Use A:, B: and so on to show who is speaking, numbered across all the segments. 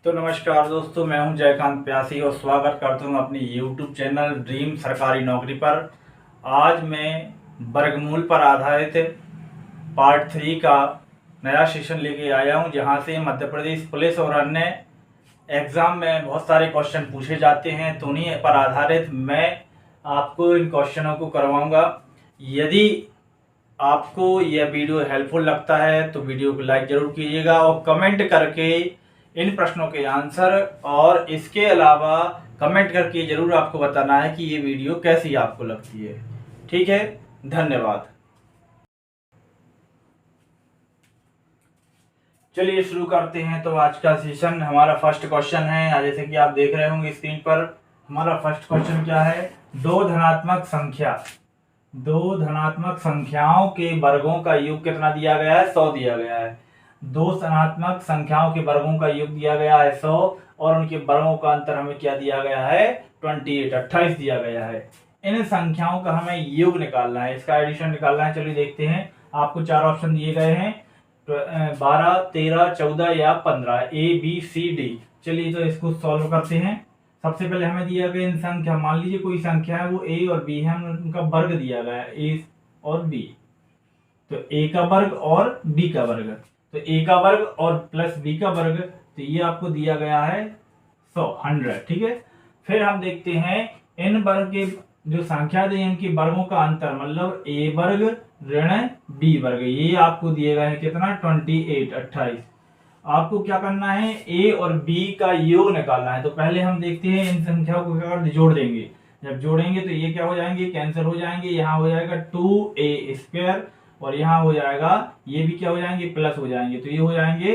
A: तो नमस्कार दोस्तों, मैं हूं जयकांत प्यासी और स्वागत करता हूं अपनी YouTube चैनल ड्रीम सरकारी नौकरी पर। आज मैं वर्गमूल पर आधारित पार्ट 3 का नया सेशन लेके आया हूं, जहां से मध्य प्रदेश पुलिस और अन्य एग्ज़ाम में बहुत सारे क्वेश्चन पूछे जाते हैं। तो उन्हीं पर आधारित मैं आपको इन क्वेश्चनों को करवाऊँगा। यदि आपको यह वीडियो हेल्पफुल लगता है तो वीडियो को लाइक जरूर कीजिएगा और कमेंट करके इन प्रश्नों के आंसर और इसके अलावा कमेंट करके जरूर आपको बताना है कि ये वीडियो कैसी आपको लगती है। ठीक है, धन्यवाद। चलिए शुरू करते हैं। तो आज का सेशन हमारा फर्स्ट क्वेश्चन है, जैसे कि आप देख रहे होंगे स्क्रीन पर। हमारा फर्स्ट क्वेश्चन क्या है? दो धनात्मक संख्याओं के वर्गों का योग कितना दिया गया है? 100 दिया गया है। दो धनात्मक संख्याओं के वर्गों का योग दिया गया है 100 और उनके वर्गों का अंतर हमें क्या दिया गया है? 28 दिया गया है। इन संख्याओं का हमें योग निकालना है, इसका एडिशन निकालना है। चलिए देखते हैं। आपको 4 ऑप्शन दिए गए हैं, 12, 13, 14 या 15, ABCD। चलिए तो इसको सॉल्व करते हैं। सबसे पहले हमें दिया गया इन संख्या, मान लीजिए कोई संख्या है, वो A और B है, हमें उनका वर्ग दिया गया है, A और B। तो A का वर्ग और B का वर्ग, तो A का वर्ग और प्लस B का वर्ग, तो ये आपको दिया गया है 100। ठीक है। फिर हम देखते हैं इन वर्ग के जो संख्या दी इनके वर्गों का अंतर, मतलब A वर्ग ऋण B वर्ग, ये आपको दिए गए हैं कितना? 28। आपको क्या करना है? A और B का योग निकालना है। तो पहले हम देखते हैं इन संख्याओं को क्या करते, जोड़ देंगे। जब जोड़ेंगे तो ये क्या हो जाएंगे? कैंसिल हो जाएंगे। यहाँ हो जाएगा 2A² और यहाँ हो जाएगा, ये भी क्या हो जाएंगे? प्लस हो जाएंगे। तो ये हो जाएंगे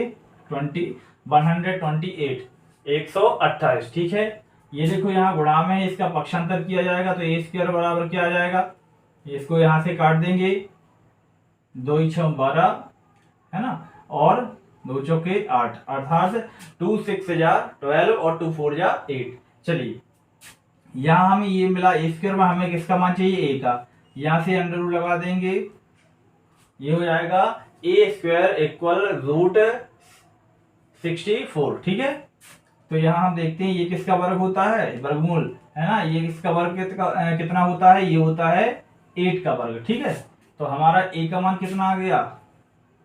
A: 128, 128। ठीक है। ये देखो यहाँ गुणा में इसका पक्षांतर किया जाएगा, तो A² बराबर क्या आ जाएगा? इसको यहाँ से काट देंगे, 2 × 12 है ना, और 2 चौके 8, अर्थात 2 6 12 और 2 4 8। चलिए यहाँ हमें ये मिला A² में, हमें किसका मान चाहिए? A का। यहाँ से अंडर रूट लगा देंगे, ये हो जाएगा A² = √64। ठीक है। तो यहाँ हम देखते हैं ये किसका वर्ग होता है? वर्गमूल है ना। ये इसका वर्ग कितना होता है? ये होता है 8 का वर्ग। ठीक है। तो हमारा A का मान कितना आ गया?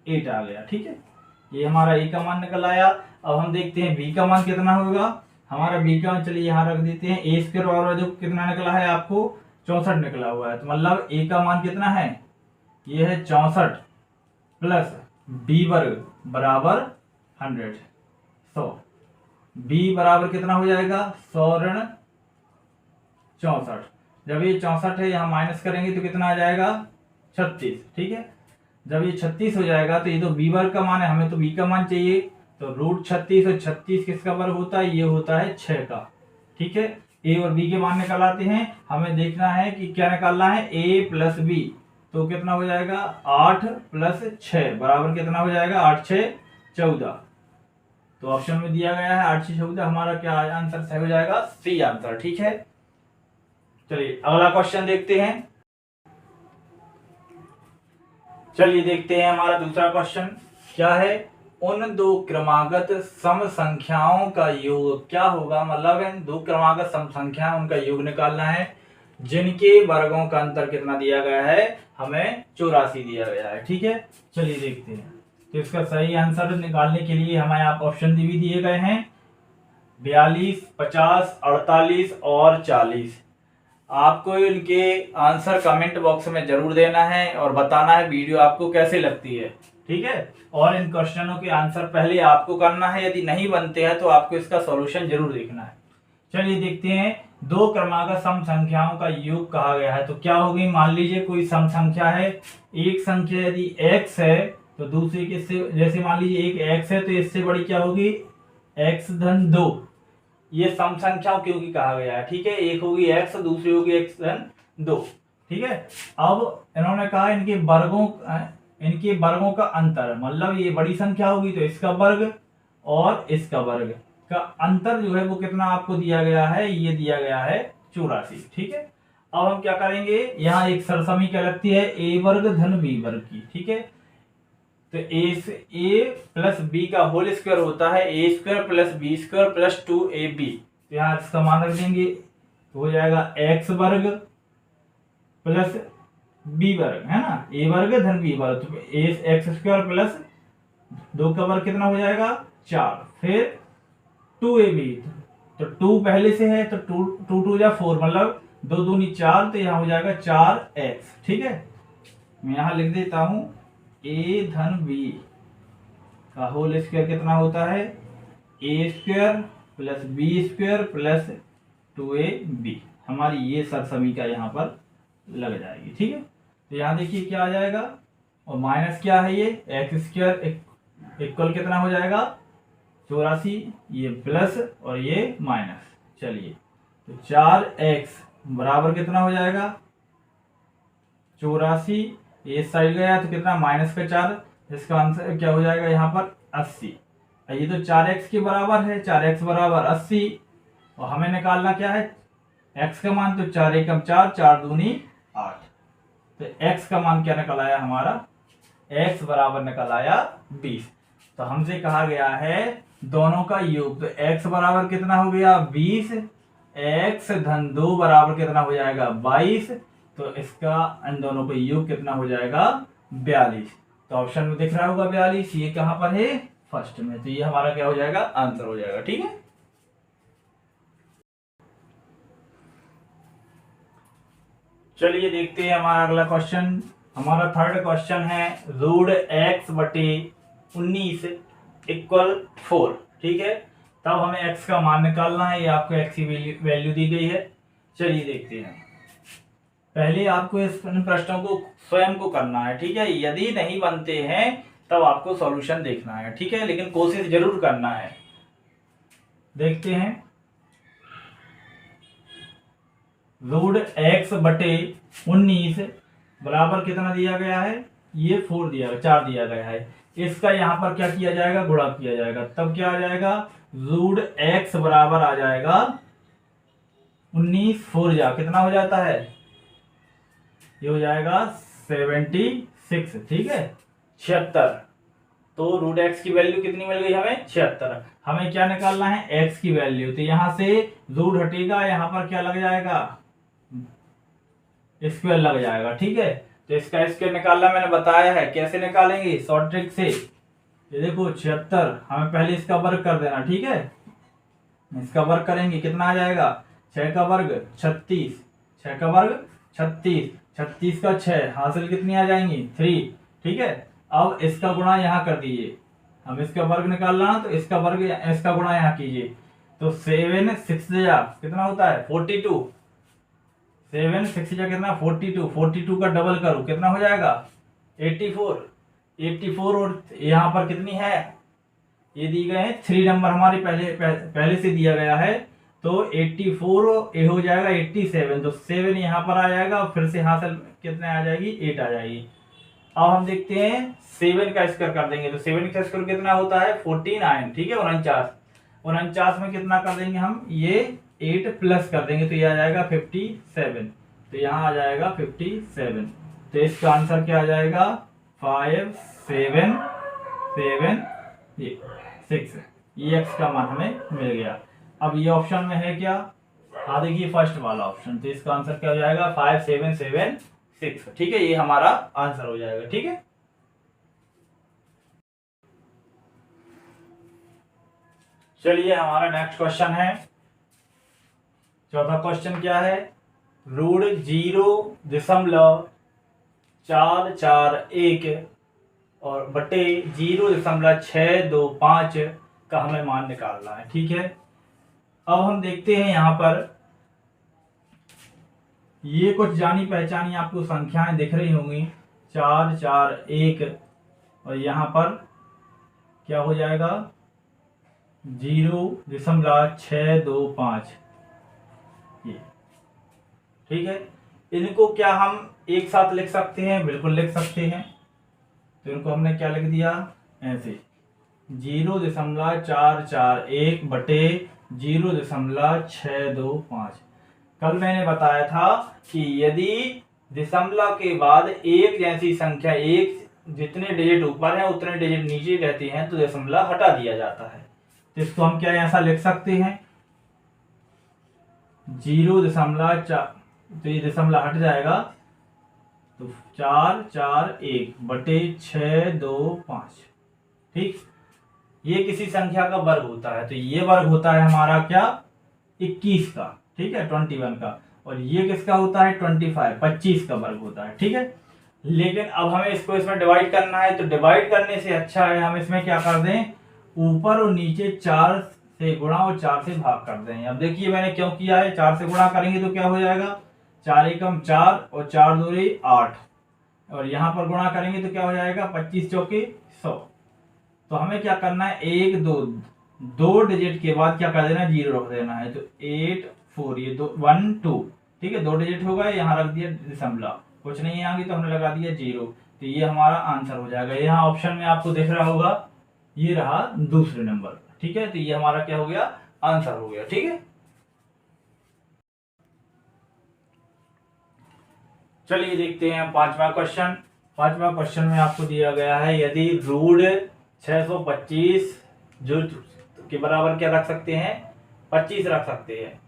A: 8 आ गया। ठीक है, ये हमारा A का मान निकल आया। अब हम देखते हैं B का मान कितना होगा। हमारा B का मान, चलिए यहाँ रख देते हैं। A² वाला जो कितना निकला है आपको? 64 निकला हुआ है। तो मतलब A का मान कितना है? ये है 64 प्लस B वर्ग बराबर 100। B बराबर कितना हो जाएगा? 100 ऋण 64। जब ये 64 है, यहाँ माइनस करेंगे तो कितना आ जाएगा? 36। ठीक है। जब ये 36 हो जाएगा तो ये तो B वर्ग का मान है, हमें तो B का मान चाहिए। तो √36 और 36 किसका वर्ग होता है? ये होता है 6 का। ठीक है। A और B के मान निकाल आते हैं। हमें देखना है कि क्या निकालना है? A + B। तो कितना हो जाएगा? 8 + 6 बराबर कितना हो जाएगा? 8 × 6 = 14। तो ऑप्शन में दिया गया है 8 × 6 = 14। हमारा क्या आंसर सही हो जाएगा? C answer. ठीक है। चलिए अगला क्वेश्चन देखते हैं। चलिए देखते हैं हमारा दूसरा क्वेश्चन क्या है। उन दो क्रमागत सम संख्याओं का योग क्या होगा? मतलब इन दो क्रमागत सम संख्या, उनका योग निकालना है, जिनके वर्गों का अंतर कितना दिया गया है? हमें 84 दिया गया है। ठीक है। चलिए देखते हैं। तो इसका सही आंसर निकालने के लिए हमें आप ऑप्शन भी दिए गए हैं, 42, 50, 48 और 40। आपको इनके आंसर कमेंट बॉक्स में जरूर देना है और बताना है वीडियो आपको कैसे लगती है। ठीक है। और इन क्वेश्चनों के आंसर पहले आपको करना है, यदि नहीं बनते हैं तो आपको इसका सॉल्यूशन जरूर देखना है। चलिए देखते हैं। दो क्रमागत सम संख्याओं का योग कहा गया है, तो क्या होगी? मान लीजिए कोई सम संख्या है, एक संख्या यदि x है तो दूसरी किससे, जैसे मान लीजिए एक x है तो इससे बड़ी क्या होगी? x-2। ये सम संख्याओं क्यों की कहा गया है? ठीक है। एक होगी x, दूसरी होगी x-2। ठीक है। अब इन्होंने कहा इनके वर्गों का अंतर, मतलब ये बड़ी संख्या होगी तो इसका वर्ग और इसका वर्ग का अंतर जो है वो कितना आपको दिया गया है? ये दिया गया है 84। ठीक है। अब हम क्या करेंगे? यहाँ एक सरसमी क्या लगती है? A वर्ग धन B वर्ग की। ठीक है। तो ए प्लस बी का होल स्क्वायर होता है A square plus B square plus 2ab। तो यहाँ इसका मान रख देंगे तो हो जाएगा एक्स वर्ग प्लस बी वर्ग, है ना, ए वर्ग धन बी वर्ग, तो ए एक्स स्क्वायर प्लस 2 का वर्ग कितना हो जाएगा 4, फिर 2ab, तो 2 पहले से है तो 2 जा 4, मतलब 2 दूनी 4, तो यहाँ हो जाएगा 4x। ठीक है, मैं यहाँ लिख देता हूं a धन b का होल स्क्वायर कितना होता है A square plus B square plus 2ab। हमारी ये सरसमी का यहाँ पर लग जाएगी। ठीक है, तो यहाँ देखिए क्या आ जाएगा, और माइनस क्या है, ये एक्स स्क्वायर इक्वल कितना हो जाएगा 84, ये प्लस और ये माइनस। चलिए, तो 4x बराबर कितना हो जाएगा 84, ये साइड गया तो कितना माइनस का 4, इसका आंसर क्या हो जाएगा यहाँ पर 80। ये तो 4x के बराबर है, 4x बराबर 80, और हमें निकालना क्या है x का मान, तो 4 एकम 4, 4 दूनी 8, तो x का मान क्या निकल आया हमारा, x बराबर निकल आया 20। तो हमसे कहा गया है दोनों का योग, तो x बराबर कितना हो गया 20, x धन 2 बराबर कितना हो जाएगा 22, तो इसका इन दोनों का योग कितना हो जाएगा 42। तो ऑप्शन में दिख रहा होगा 42, ये कहां पर है फर्स्ट में, तो ये हमारा क्या हो जाएगा आंसर हो जाएगा। ठीक है, चलिए देखते हैं हमारा अगला क्वेश्चन। हमारा थर्ड क्वेश्चन है रूट x बटे 19 इक्वल 4। ठीक है, तब हमें x का मान निकालना है, ये आपको x की वैल्यू दी गई है। चलिए देखते हैं, पहले आपको इस प्रश्नों को स्वयं को करना है। ठीक है, यदि नहीं बनते हैं तब आपको सॉल्यूशन देखना है। ठीक है, लेकिन कोशिश जरूर करना है। देखते हैं, रूट x बटे 19 बराबर कितना दिया गया है, ये 4 दिया गया, 4 दिया गया है। इसका यहाँ पर क्या किया जाएगा, गुणा किया जाएगा, तब क्या आ जाएगा रूट x बराबर आ जाएगा 19, 4 जा कितना हो जाता है, ये हो जाएगा 76। ठीक है, 76। तो रूट x की वैल्यू कितनी मिल गई हमें 76। हमें क्या निकालना है x की वैल्यू, तो यहां से रूट हटेगा, यहां पर क्या लग जाएगा स्क्वायर लग जाएगा। ठीक है, तो इसका स्क्वायर निकालना मैंने बताया है, कैसे निकालेंगे शॉर्ट ट्रिक से। ये देखो 76, हमें पहले इसका वर्ग कर देना। ठीक है, इसका वर्ग करेंगे कितना आ जाएगा, 6 का वर्ग 36, 6 का वर्ग 36, 36 का 6 हासिल कितनी आ जाएंगी 3। ठीक है, अब इसका गुणा यहाँ कर दीजिए, हम इसका वर्ग निकालना तो इसका वर्ग इसका गुणा यहाँ कीजिए, तो 7 6 कितना होता है 42, 7 6 कितना 42, 42 का डबल करो कितना हो जाएगा 84, 84 और यहाँ पर कितनी है, ये दी गए हैं 3 नंबर हमारे पहले से दिया गया है, तो 84 ये हो जाएगा 87, तो 7 यहाँ पर आ जाएगा, फिर से हासिल कितने आ जाएगी 8 आ जाएगी। अब हम देखते हैं 7 का स्क्वायर कर देंगे, तो 7 का स्क्वायर कितना होता है 49। ठीक है, 49, 49 में कितना कर देंगे हम, ये 8 प्लस कर देंगे, तो ये आ जाएगा 57, तो यहाँ आ जाएगा 57। तो इसका आंसर क्या आ जाएगा 5 7 7 6, ये x का मान हमें मिल गया। अब ये ऑप्शन में है क्या, हाँ देखिए फर्स्ट वाला ऑप्शन, तो इसका आंसर क्या हो जाएगा 5 7 7 6। ठीक है, ये हमारा आंसर हो जाएगा। ठीक है, चलिए हमारा नेक्स्ट क्वेश्चन है, चौथा क्वेश्चन क्या है, रूट 0.441 और बटे 0.625 का हमें मान निकालना है। ठीक है, अब हम देखते हैं यहाँ पर ये कुछ जानी पहचानी आपको संख्याएं दिख रही होंगी 4 4 1, और यहाँ पर क्या हो जाएगा 0.625। ये ठीक है, इनको क्या हम एक साथ लिख सकते हैं, बिल्कुल लिख सकते हैं। तो इनको हमने क्या लिख दिया ऐसे 0.441 बटे 0.625। कल मैंने बताया था कि यदि दशमलव के बाद एक जैसी संख्या, एक जितने डिजिट ऊपर है उतने डिजिट नीचे रहते हैं तो दशमलव हटा दिया जाता है। तो इसको हम क्या ऐसा लिख सकते हैं 0.4, तो ये दशमलव हट जाएगा तो 441/625। ठीक, ये किसी संख्या का वर्ग होता है, तो ये वर्ग होता है हमारा क्या 21 का, ठीक है 21 का, और ये किसका होता है 25 का वर्ग होता है। ठीक है, लेकिन अब हमें इसको इसमें डिवाइड करना है, तो डिवाइड करने से अच्छा है हम इसमें क्या कर दें, ऊपर और नीचे 4 से गुणा और 4 से भाग कर दें। अब देखिए मैंने क्यों किया है, 4 से गुणा करेंगे तो क्या हो जाएगा 4 एकम 4 और 4 दूरी 8, और यहाँ पर गुणा करेंगे तो क्या हो जाएगा 25 चौके 100। तो हमें क्या करना है 1 2 दो डिजिट के बाद क्या कर देना 0 रख देना है, तो 8 4 ये 1 2, ठीक है 2 डिजिट हो गए, यहाँ रख दिया दशमलव, कुछ नहीं आगे तो हमने लगा दिया 0, तो ये हमारा आंसर हो जाएगा। यहाँ ऑप्शन में आपको दिख रहा होगा ये रहा दूसरे नंबर, ठीक है, तो ये हमारा क्या हो गया आंसर हो गया। ठीक है, चलिए देखते हैं पांचवा क्वेश्चन। पांचवा क्वेश्चन में आपको दिया गया है यदि रूट 625 जो के बराबर क्या रख सकते हैं 25 रख सकते हैं,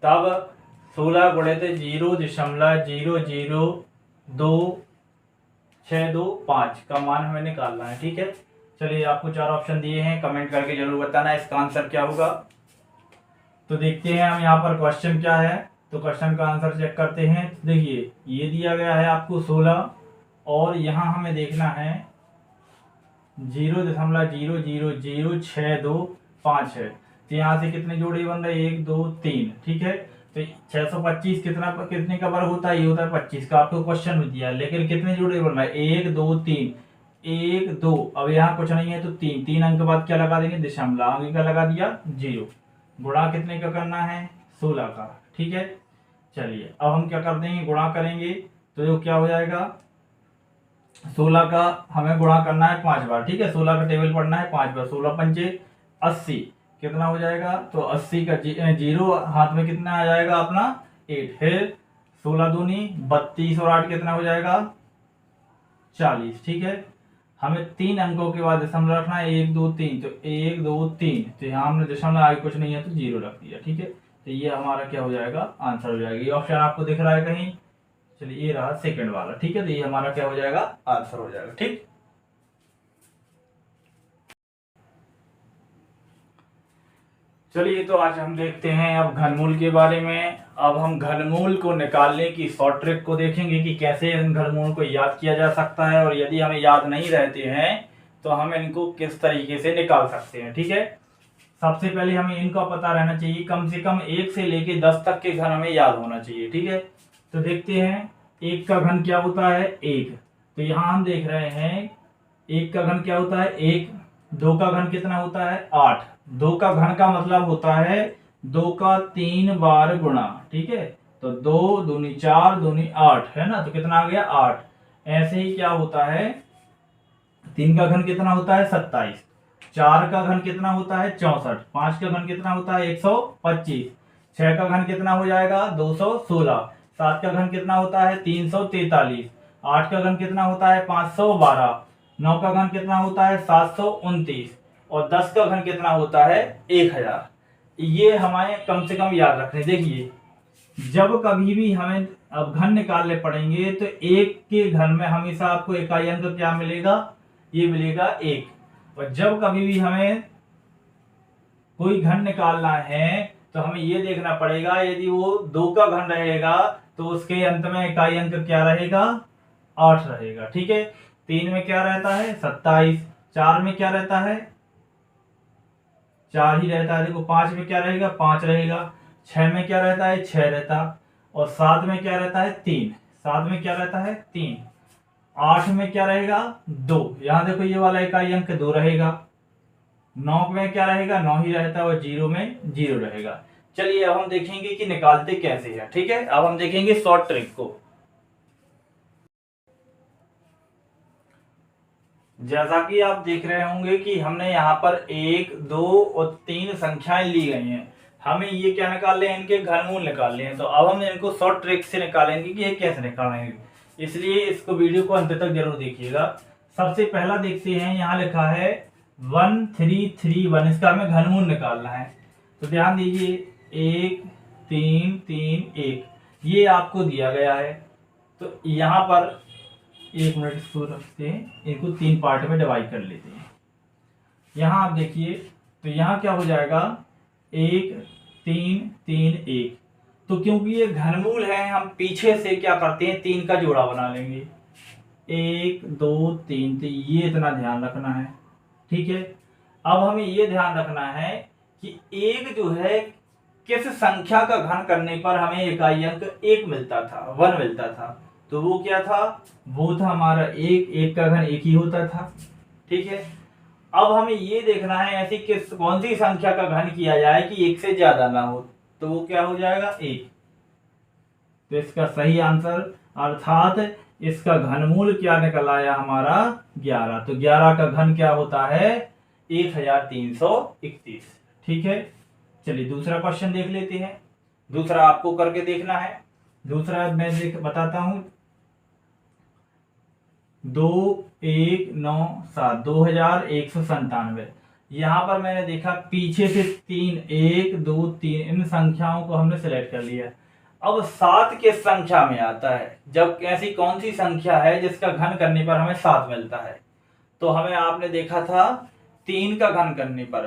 A: तब 16 गुणित 0.002625 का मान हमें निकालना है। ठीक है, चलिए आपको 4 ऑप्शन दिए हैं, कमेंट करके जरूर बताना इसका आंसर क्या होगा। तो देखते हैं हम यहाँ पर क्वेश्चन क्या है, तो क्वेश्चन का आंसर चेक करते हैं। तो देखिए ये दिया गया है आपको 16, और यहाँ हमें देखना है 0.000625 है, तो यहाँ से कितने जोड़े बन रहे 1 2 3, ठीक है, तो 625 कितने का वर्ग होता है, ये होता है 25 का, आपको क्वेश्चन में दिया है, लेकिन कितने जोड़े बन रहा है 1 2 3 1 2, अब यहाँ कुछ नहीं है तो 3 अंक के बाद क्या लगा देंगे दशमलव, आगे का लगा दिया 0, गुणा कितने का करना है 16 का। ठीक है, चलिए अब हम क्या कर देंगे गुणा करेंगे, तो जो क्या हो जाएगा 16 का हमें गुणा करना है 5 बार। ठीक है, 16 का टेबल पढ़ना है 5 बार, 16 पंचे 80 कितना हो जाएगा, तो 80 का 0 हाथ में कितना आ जाएगा अपना 8, फिर 16 दूनी 32 और 8 कितना हो जाएगा 40। ठीक है, हमें 3 अंकों के बाद दशमलव रखना है 1 2 3, तो 1 2 3, तो यहाँ हमने दशमलव आगे कुछ नहीं है तो 0 रख दिया। ठीक है, तो ये हमारा क्या हो जाएगा आंसर हो जाएगा। ये ऑप्शन आपको दिख रहा है कहीं, चलिए ये रहा सेकंड वाला। ठीक है, तो ये हमारा क्या हो जाएगा आंसर हो जाएगा। ठीक, चलिए तो आज हम देखते हैं अब घनमूल के बारे में। अब हम घनमूल को निकालने की शॉर्ट ट्रिक को देखेंगे कि कैसे इन घनमूल को याद किया जा सकता है, और यदि हमें याद नहीं रहते हैं तो हम इनको किस तरीके से निकाल सकते हैं। ठीक है, सबसे पहले हमें इनका पता रहना चाहिए, कम से कम 1 से लेके 10 तक के घन हमें याद होना चाहिए। ठीक है, तो देखते हैं 1 का घन क्या होता है 1, तो यहाँ हम देख रहे हैं 1 का घन क्या होता है 1, 2 का घन कितना होता है 8, 2 का घन का मतलब होता है 2 का 3 बार गुणा। ठीक है, तो 2 दूनी 4 दूनी 8 है ना, तो कितना आ गया 8। ऐसे ही क्या होता है 3 का घन कितना होता है 27, 4 का घन कितना होता है 64, 5 का घन कितना होता है 125, 6 का घन कितना हो जाएगा 216, 7 का घन कितना होता है 343, 8 का घन कितना होता है 512, 9 का घन कितना होता है 729, और 10 का घन कितना होता है 1000। ये हमें कम से कम याद रखने। देखिए जब कभी भी हमें अब घन निकालने पड़ेंगे तो 1 के घन में हमेशा आपको इकाई अंक क्या मिलेगा, ये मिलेगा 1, और जब कभी भी हमें कोई घन निकालना है तो हमें ये देखना पड़ेगा यदि वो 2 का घन रहेगा तो उसके अंत में इकाई अंक क्या रहेगा 8 रहेगा। ठीक है, 3 में क्या रहता है 27, 4 में क्या रहता है 4 ही रहता है, देखो 5 में क्या रहेगा 5 रहेगा, 6 में क्या रहता है 6 रहता, और 7 में क्या रहता है 3, 7 में क्या रहता है 3, 8 में क्या रहेगा 2, यहाँ देखो ये वाला इकाई अंक 2 रहेगा, 9 में क्या रहेगा 9 ही रहता है, और 0 में 0 रहेगा। चलिए अब हम देखेंगे कि निकालते कैसे हैं। ठीक है, अब हम देखेंगे शॉर्ट ट्रिक को। जैसा कि आप देख रहे होंगे कि हमने यहाँ पर 1 2 और 3 संख्याएं ली गई हैं, हमें ये क्या निकालने हैं इनके घनमूल निकालने हैं। तो अब हम इनको शॉर्ट ट्रिक से निकालेंगे कि ये कैसे निकालेंगे। इसलिए इसको वीडियो को अंत तक जरूर देखिएगा। सबसे पहला देखते हैं, यहाँ लिखा है 1331, इसका हमें घनमूल निकालना है। तो ध्यान दीजिए 1 3 3 1 ये आपको दिया गया है। तो यहाँ पर 1 मिनट इसको रखते हैं, इनको 3 पार्ट में डिवाइड कर लेते हैं। यहाँ आप देखिए तो यहाँ क्या हो जाएगा 1 3 3 1। तो क्योंकि ये घनमूल है हम पीछे से क्या करते हैं 3 का जोड़ा बना लेंगे, 1 2 3। तो ये इतना ध्यान रखना है, ठीक है। अब हमें ये ध्यान रखना है कि एक जो है किस संख्या का घन करने पर हमें इकाई अंक 1 मिलता था, 1 मिलता था। तो वो क्या था, वो था हमारा 1 का घन 1 ही होता था, ठीक है। अब हमें ये देखना है ऐसी कौन सी संख्या का घन किया जाए कि 1 से ज्यादा ना हो। तो वो क्या हो जाएगा 1। तो इसका सही आंसर अर्थात इसका घनमूल क्या निकल आया हमारा 11। तो 11 का घन क्या होता है 1331, ठीक है। चलिए दूसरा क्वेश्चन देख लेते हैं। दूसरा आपको करके देखना है। दूसरा मैं बताता हूं 2197 2197। यहां पर मैंने देखा पीछे से 3 1 2 3 इन संख्याओं को हमने सिलेक्ट कर लिया। अब 7 किस संख्या में आता है, जब ऐसी कौन सी संख्या है जिसका घन करने पर हमें 7 मिलता है। तो हमें आपने देखा था 3 का घन करने पर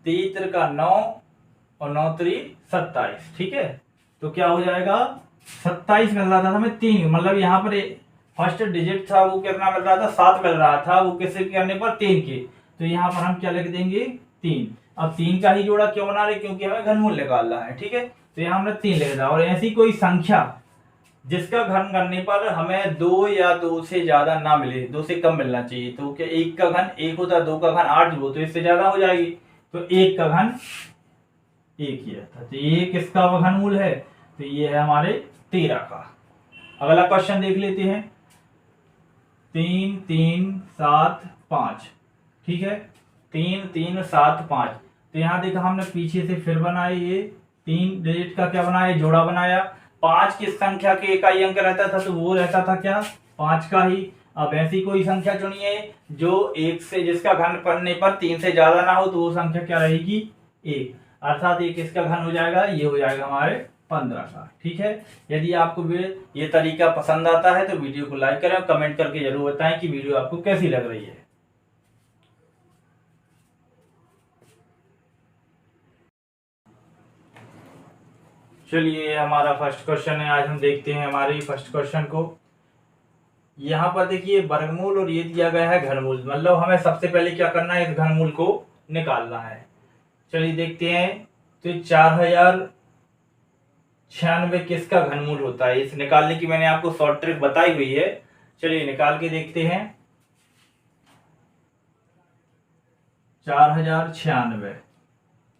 A: 3 का 9 और 9 3 27, ठीक है। तो क्या हो जाएगा 27 मिल रहा था हमें 3, मतलब यहाँ पर फर्स्ट डिजिट था वो कितना मिल रहा था 7 मिल रहा था, वो किससे करने पर 3 के। तो यहाँ पर हम क्या लिख देंगे 3। अब 3 का ही जोड़ा क्यों बना रहे, क्योंकि हमें घनमूल निकालना है, ठीक है। तो यहाँ हमने 3 लिख दिया। और ऐसी कोई संख्या जिसका घन करने पर हमें 2 या 2 से ज्यादा ना मिले, 2 से कम मिलना चाहिए। तो क्या 1 का घन 1 होता है, 2 का घन 8 हो, तो इससे ज्यादा हो जाएगी। तो 1 का घन 1 ही रहता है। तो ये किसका घनमूल है, तो ये है हमारे 13 का। अगला क्वेश्चन देख लेते हैं 3 3 7 5, ठीक है। 3 3 7 5। तो यहाँ देखा हमने पीछे से फिर बनाए, ये 3 डिजिट का क्या बनाया जोड़ा बनाया। 5 किस संख्या के इकाई अंक रहता था, तो वो रहता था क्या 5 का ही। अब ऐसी कोई संख्या चुनिए जो 1 से जिसका घन करने पर 3 से ज्यादा ना हो, तो वो संख्या क्या रहेगी 1। अर्थात ये किसका घन हो जाएगा, ये हो जाएगा हमारे 15 का, ठीक है। यदि आपको ये तरीका पसंद आता है तो वीडियो को लाइक करें और कमेंट करके जरूर बताएं कि वीडियो आपको कैसी लग रही है। चलिए हमारा फर्स्ट क्वेश्चन है, आज हम देखते हैं हमारे फर्स्ट क्वेश्चन को। यहाँ पर देखिए वर्गमूल और ये दिया गया है घनमूल, मतलब हमें सबसे पहले क्या करना है इस घनमूल को निकालना है। चलिए देखते हैं। तो 4096 किसका घनमूल होता है, इस निकालने की मैंने आपको शॉर्ट ट्रिक बताई हुई है। चलिए निकाल के देखते हैं। 4096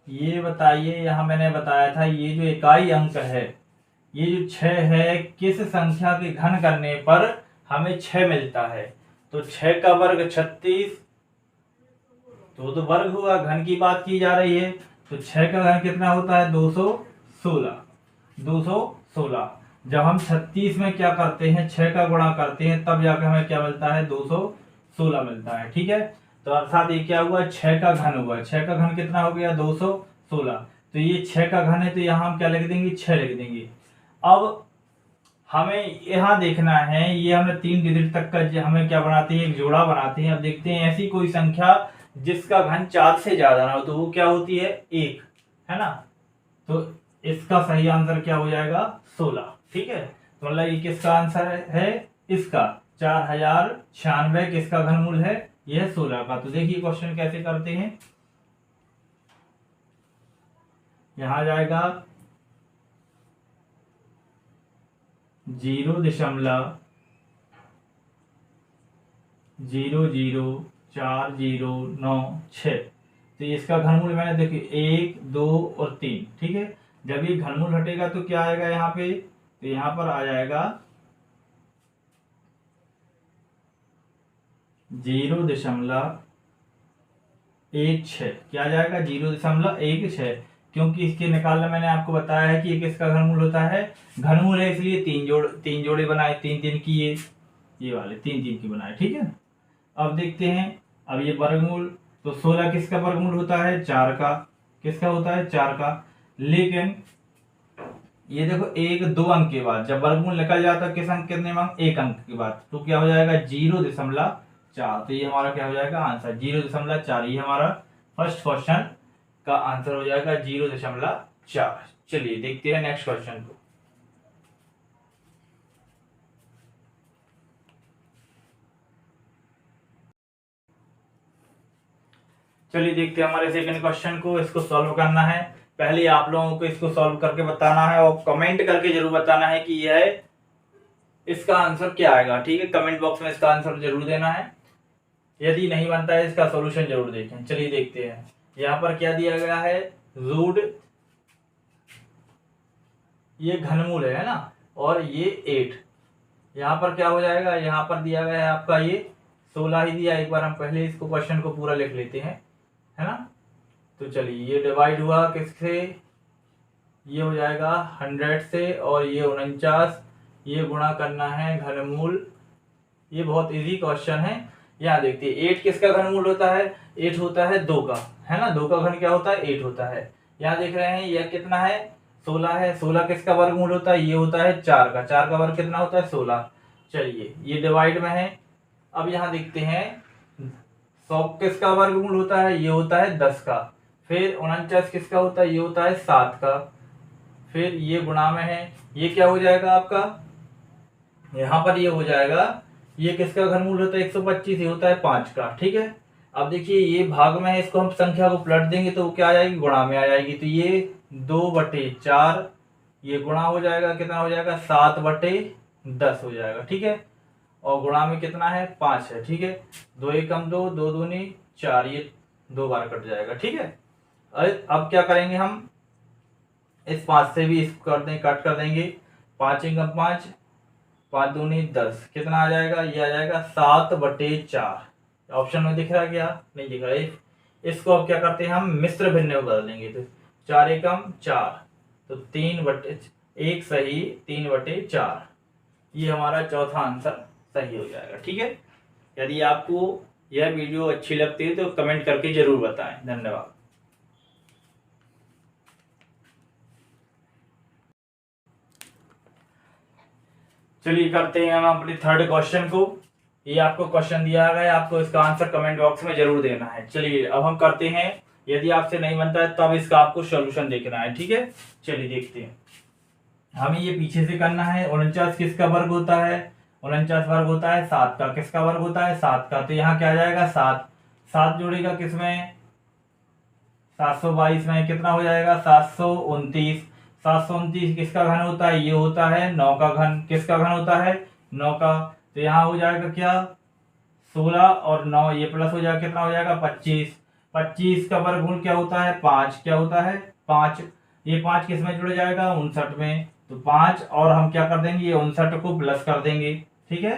A: ये बताइए, यहां मैंने बताया था ये जो इकाई अंक है, ये जो 6 है, किस संख्या के घन करने पर हमें 6 मिलता है। तो 6 का वर्ग 36, तो वर्ग हुआ, घन की बात की जा रही है। तो 6 का घन कितना होता है 216। 216 जब हम 36 में क्या करते हैं 6 का गुणा करते हैं, तब जाकर हमें क्या मिलता है 216 मिलता है, ठीक है। तो अर्थात ये क्या हुआ 6 का घन हुआ। 6 का घन कितना हो गया 216। तो ये 6 का घन है, तो यहाँ हम क्या लिख देंगे 6 लिख देंगे। अब हमें यहाँ देखना है, ये हमने 3 डिजिट तक का हमें क्या बनाते हैं एक जोड़ा बनाते हैं। अब देखते हैं ऐसी कोई संख्या जिसका घन 4 से ज्यादा ना हो, तो वो क्या होती है 1, है ना। तो इसका सही आंसर क्या हो जाएगा 16, ठीक है। तो मतलब ये किसका आंसर है इसका 4096 किसका घनमूल है, यह 16 का। तो देखिए क्वेश्चन कैसे करते हैं। यहां जाएगा 0.0040996। तो इसका घनमूल मैंने देखिए 1 2 और 3, ठीक है। जब ये घनमूल हटेगा तो क्या आएगा यहाँ पे, तो यहाँ पर आ जाएगा 0.16। क्या आ जाएगा 0.16, क्योंकि इसके निकालना मैंने आपको बताया है कि ये किसका घनमूल होता है, घनमूल है इसलिए 3 जोड़े बनाए, 3 3 किए, ये वाले 3 3 के बनाए, ठीक है। अब देखते हैं, अब ये वर्गमूल, तो 16 किसका वर्गमूल होता है, 4 का। किसका होता है, 4 का। लेकिन ये देखो 1 2 अंक के बाद जब वर्गमूल निकल जाता है किस अंक, कितने अंक, 1 अंक के बाद, तो क्या हो जाएगा 0.4। तो ये हमारा क्या हो जाएगा आंसर 0.4। ये हमारा फर्स्ट क्वेश्चन का आंसर हो जाएगा 0.4। चलिए देखते हैं नेक्स्ट क्वेश्चन को। चलिए देखते हैं हमारे सेकंड क्वेश्चन को। इसको सॉल्व करना है। पहले आप लोगों को इसको सॉल्व करके बताना है और कमेंट करके जरूर बताना है कि यह इसका आंसर क्या आएगा, ठीक है। कमेंट बॉक्स में इसका आंसर जरूर देना है। यदि नहीं बनता है इसका सॉल्यूशन जरूर देखें। चलिए देखते हैं यहाँ पर क्या दिया गया है, रूट, ये घनमूल है ना, और ये 8। यहाँ पर क्या हो जाएगा, यहाँ पर दिया गया है आपका ये 16 ही दिया। एक बार हम पहले इसको क्वेश्चन को पूरा लिख लेते हैं, है ना। तो चलिए ये डिवाइड हुआ किससे, ये हो जाएगा 100 से, और ये 49, ये गुणा करना है घनमूल। ये बहुत इजी क्वेश्चन है। यहाँ देखिए 8 किसका घनमूल होता है, 8 होता है 2 का, है ना। 2 का घन क्या होता है, 8 होता है। यहाँ देख रहे हैं यह कितना है, 16 है। 16 किसका वर्गमूल होता है, ये होता है 4 का। 4 का वर्ग कितना होता है, 16। चलिए ये डिवाइड में है। अब यहाँ देखते हैं 100 किसका वर्गमूल होता है, ये होता है 10 का। फिर 49 किसका होता है, ये होता है 7 का। फिर ये गुणा में है, ये क्या हो जाएगा आपका, यहाँ पर ये हो जाएगा, ये किसका घनमूल होता है 125, ये होता है 5 का, ठीक है। अब देखिए ये भाग में है, इसको हम संख्या को पलट देंगे तो क्या आ जाएगी, गुणा में आ जाएगी। तो ये 2/4, ये गुणा हो जाएगा, कितना हो जाएगा 7/10 हो जाएगा, ठीक है। और गुणा में कितना है, 5 है, ठीक है। 2 एकम 2, 2 दूनी 4, ये 2 बार कट जाएगा, ठीक है। अब क्या करेंगे हम, इस 5 से भी इसको कर दें, कट कर देंगे। 5 एकम 5, 5 दूनी 10, कितना आ जाएगा, ये आ जाएगा 7/4। ऑप्शन में दिख रहा है क्या, नहीं दिख रहा है। इसको अब क्या करते हैं हम, मिश्र भिन्न में बदल देंगे। तो 4 एकम 4, तो 3/1 सही 3/4। ये हमारा चौथा आंसर सही हो जाएगा, ठीक है। यदि आपको यह वीडियो अच्छी लगती है तो कमेंट करके जरूर बताएं। धन्यवाद। चलिए करते हैं हम अपने थर्ड क्वेश्चन को। ये आपको क्वेश्चन दिया गया है, आपको इसका आंसर कमेंट बॉक्स में जरूर देना है। चलिए अब हम करते हैं, यदि आपसे नहीं बनता है तब इसका आपको सॉल्यूशन देखना है, ठीक है। चलिए देखते हैं, हमें ये पीछे से करना है। 49 किसका वर्ग होता है, 49 वर्ग होता है 7 का। किसका वर्ग होता है, 7 का। तो यहाँ क्या आ जाएगा 7, 7 जोड़ेगा किसमें, 722 में, कितना हो जाएगा 729। 729 किसका घन होता है, ये होता है 9 का घन। किसका घन होता है, 9 का। तो यहाँ हो जाएगा क्या, 16 और 9, ये प्लस हो जाएगा, कितना हो जाएगा 25। 25 का वर्गमूल क्या होता है, 5। क्या होता है 5। ये 5 किस में जुड़ जाएगा, 59 में। तो 5 और हम क्या कर देंगे, ये 59 को प्लस कर देंगे, ठीक है।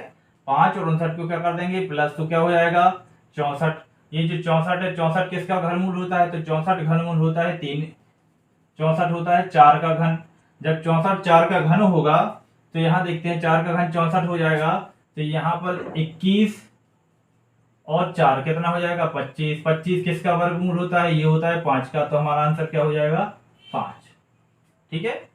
A: 5 और 59 को क्या कर देंगे प्लस, तो क्या हो जाएगा 64। ये जो 64 है, 64 किसका घनमूल होता है, तो 64 घनमूल होता है 3। 64 होता है 4 का घन। जब 64 4 का घन होगा तो यहाँ देखते हैं 4 का घन 64 हो जाएगा। तो यहाँ पर 21 और 4 कितना हो जाएगा 25। 25 किसका वर्गमूल होता है, ये होता है 5 का। तो हमारा आंसर क्या हो जाएगा 5, ठीक है।